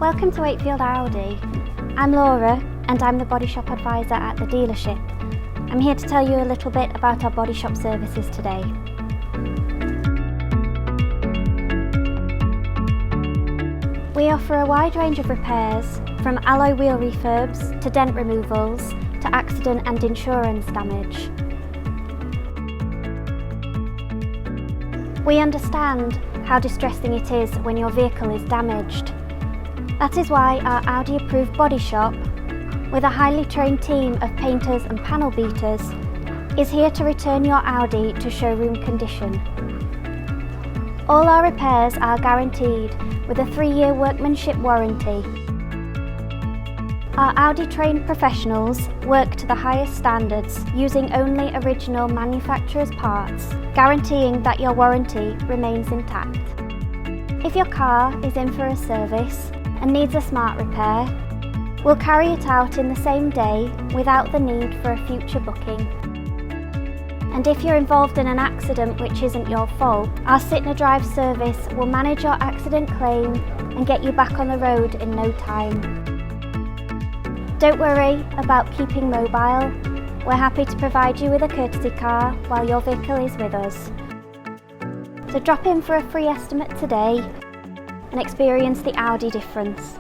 Welcome to Wakefield Audi. I'm Laura and I'm the body shop advisor at the dealership. I'm here to tell you a little bit about our body shop services today. We offer a wide range of repairs, from alloy wheel refurbs to dent removals to accident and insurance damage. We understand how distressing it is when your vehicle is damaged. That is why our Audi approved body shop, with a highly trained team of painters and panel beaters, is here to return your Audi to showroom condition. All our repairs are guaranteed with a 3-year workmanship warranty. Our Audi trained professionals work to the highest standards using only original manufacturer's parts, guaranteeing that your warranty remains intact. If your car is in for a service and needs a smart repair, we'll carry it out in the same day without the need for a future booking. And if you're involved in an accident which isn't your fault, our Sit and Drive service will manage your accident claim and get you back on the road in no time. Don't worry about keeping mobile. We're happy to provide you with a courtesy car while your vehicle is with us. So drop in for a free estimate today and experience the Audi difference.